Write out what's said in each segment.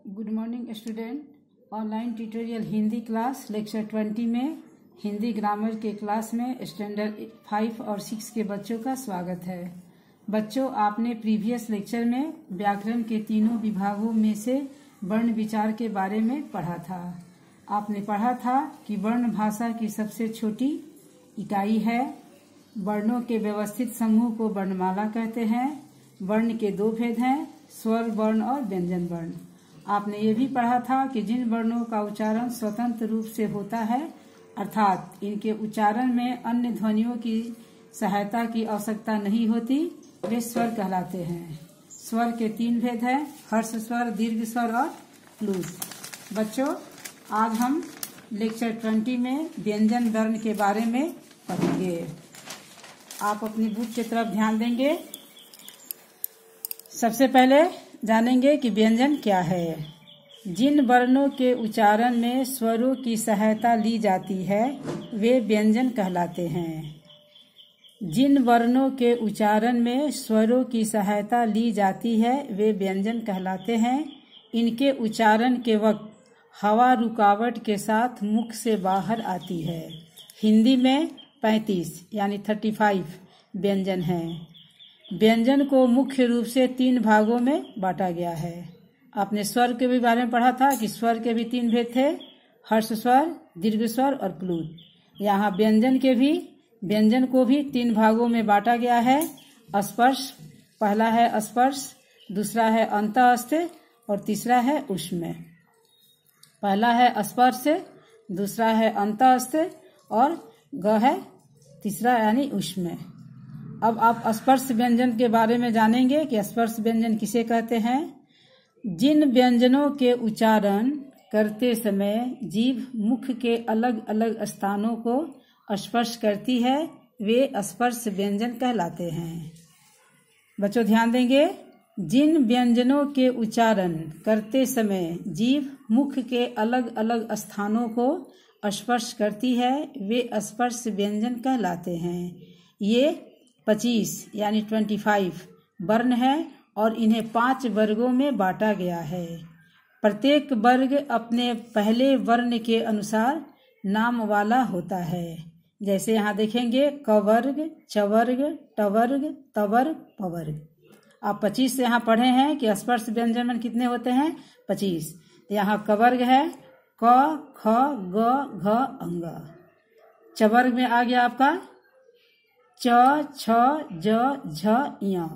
Good morning student. Online tutorial Hindi class lecture 20 में Hindi grammar के class में स्टैंडर्ड 5 और 6 के बच्चों का स्वागत है। बच्चों, आपने प्रीवियस लेक्चर में व्याकरण के तीनों विभागों में से वर्ण विचार के बारे में पढ़ा था। आपने पढ़ा था कि वर्ण भाषा की सबसे छोटी इकाई है। वर्णों के व्यवस्थित समूह को वर्णमाला कहते हैं। वर्ण के दो भेद हैं, स्वर वर्ण और व्यंजन वर्ण। आपने ये भी पढ़ा था कि जिन वर्णों का उच्चारण स्वतंत्र रूप से होता है, अर्थात इनके उच्चारण में अन्य ध्वनियों की सहायता की आवश्यकता नहीं होती, वे स्वर कहलाते हैं। स्वर के तीन भेद हैं, हर्ष स्वर, दीर्घ स्वर और प्लुत। बच्चों, आज हम लेक्चर 20 में व्यंजन वर्ण के बारे में पढ़ेंगे। आप अपनी बुक की तरफ ध्यान देंगे। सबसे पहले जानेंगे कि व्यंजन क्या है। जिन वर्णों के उच्चारण में स्वरों की सहायता ली जाती है, वे व्यंजन कहलाते हैं। जिन वर्णों के उच्चारण में स्वरों की सहायता ली जाती है, वे व्यंजन कहलाते हैं। इनके उच्चारण के वक्त हवा रुकावट के साथ मुख से बाहर आती है। हिंदी में 35 यानी 35 व्यंजन हैं। व्यंजन को मुख्य रूप से 3 भागों में बांटा गया है। आपने स्वर के भी बारे में पढ़ा था कि स्वर के भी 3 भेद थे, हर्ष स्वर, दीर्घ स्वर और प्लुत। यहाँ व्यंजन को भी 3 भागों में बांटा गया है। स्पर्श, पहला है स्पर्श, दूसरा है अंतःस्थ और तीसरा है ऊष्म। पहला है स्पर्श, दूसरा है अंतःस्थ और ग है तीसरा यानी ऊष्म। अब आप स्पर्श व्यंजन के बारे में जानेंगे कि स्पर्श व्यंजन किसे कहते हैं। जिन व्यंजनों के उच्चारण करते समय जीभ मुख के अलग अलग स्थानों को स्पर्श करती है, वे स्पर्श व्यंजन कहलाते हैं। बच्चों ध्यान देंगे, जिन व्यंजनों के उच्चारण करते समय जीभ मुख के अलग अलग स्थानों को स्पर्श करती है, वे स्पर्श व्यंजन कहलाते हैं। ये 25 यानी 25 वर्ण है और इन्हें 5 वर्गों में बांटा गया है। प्रत्येक वर्ग अपने पहले वर्ण के अनुसार नाम वाला होता है। जैसे यहाँ देखेंगे कवर्ग, चवर्ग, टवर्ग, तवर्ग, पवर्ग। आप 25 से यहाँ पढ़े हैं कि स्पर्श व्यंजन में कितने होते हैं, 25। यहाँ कवर्ग है क, ख, ग, घ, अंग। चवर्ग में आ गया आपका च, छ, ज, झ, य,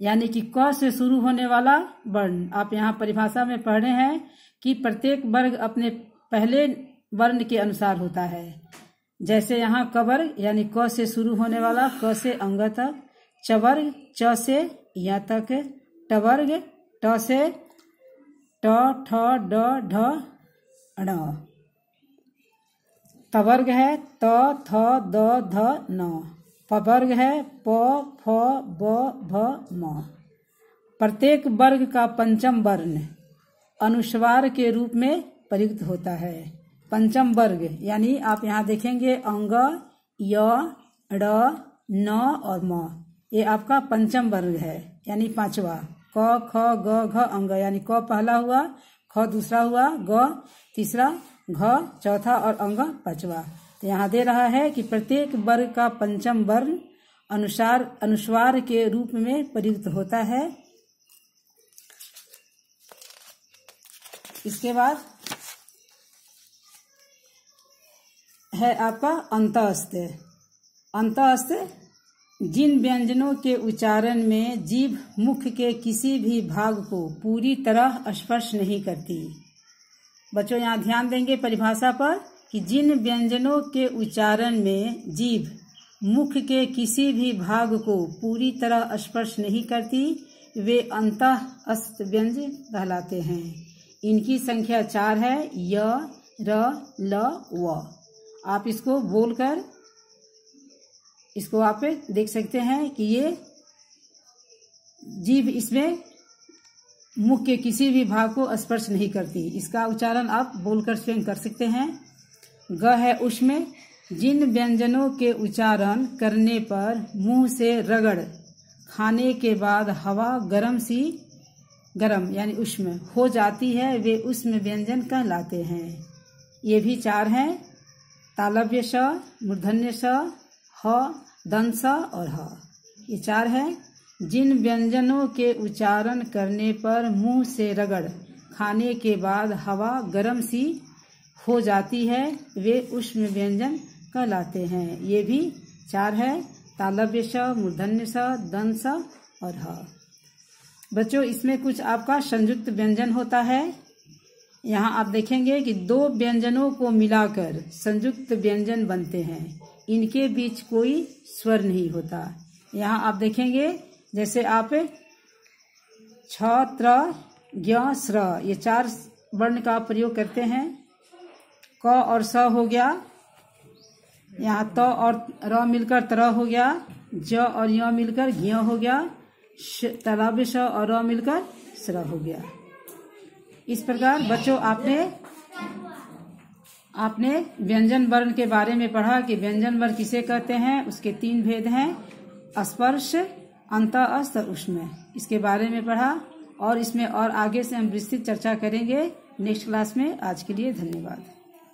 यानी कि क से शुरू होने वाला वर्ण। आप यहाँ परिभाषा में पढ़ रहे हैं कि प्रत्येक वर्ग अपने पहले वर्ण के अनुसार होता है। जैसे यहाँ कवर्ग यानी क से शुरू होने वाला, क से अंग तक। चवर्ग च से य तक। टवर्ग ट से ट, ठ, ड, ढ, ण। तवर्ग है त, थ, द, ध, न। पवर्ग है प, फ, ब, भ, म। प्रत्येक वर्ग का पंचम वर्ण अनुस्वार के रूप में प्रयुक्त होता है। पंचम वर्ग यानी आप यहाँ देखेंगे अंग, य, ड़, न और म। ये आपका पंचम वर्ग है यानी 5वां। क, ख, ग, घ, अंग यानी क पहला हुआ, ख दूसरा हुआ, ग तीसरा, घ चौथा और अंग 5वां। तो यहाँ दे रहा है कि प्रत्येक वर्ग का पंचम वर्ण अनुस्वार के रूप में प्रयुक्त होता है। इसके बाद है आपका अंतःस्थ। अंतःस्थ जिन व्यंजनों के उच्चारण में जीभ मुख के किसी भी भाग को पूरी तरह स्पर्श नहीं करती। बच्चों यहाँ ध्यान देंगे परिभाषा पर कि जिन व्यंजनों के उच्चारण में जीभ मुख के किसी भी भाग को पूरी तरह स्पर्श नहीं करती, वे अंतःस्थ व्यंजन कहलाते हैं। इनकी संख्या 4 है, य, र, ल, व। आप इसको बोलकर इसको आप देख सकते हैं कि ये जीभ इसमें मुख के किसी भी भाग को स्पर्श नहीं करती। इसका उच्चारण आप बोलकर स्वयं कर सकते हैं। ग है ऊष्म। जिन व्यंजनों के उच्चारण करने पर मुंह से रगड़ खाने के बाद हवा गर्म सी गरम यानी उष्म हो जाती है वे उष्म व्यंजन कहलाते हैं। ये भी 4 हैं, तालव्य स, मूर्धन्य स, ह, दंत स और ह। ये 4 हैं। जिन व्यंजनों के उच्चारण करने पर मुंह से रगड़ खाने के बाद हवा गर्म सी हो जाती है वे उष्म व्यंजन कहलाते हैं। ये भी 4 है, तालव्य स, मूर्धन्य स, दंत स और ह। बच्चों इसमें कुछ आपका संयुक्त व्यंजन होता है। यहाँ आप देखेंगे कि 2 व्यंजनों को मिलाकर संयुक्त व्यंजन बनते हैं। इनके बीच कोई स्वर नहीं होता। यहाँ आप देखेंगे जैसे आप छ, त्र, ज्ञ, स्र ये 4 वर्ण का प्रयोग करते हैं। क और स हो गया, यहाँ त और र मिलकर त्र हो गया, ज और य मिलकर ज्ञ हो गया, तालव्य स और र मिलकर स्र हो गया। इस प्रकार बच्चों आपने व्यंजन वर्ण के बारे में पढ़ा कि व्यंजन वर्ण किसे कहते हैं। उसके 3 भेद हैं, स्पर्श, अंत, अस्त, ऊष्म। इसके बारे में पढ़ा और इसमें और आगे से हम विस्तृत चर्चा करेंगे नेक्स्ट क्लास में। आज के लिए धन्यवाद।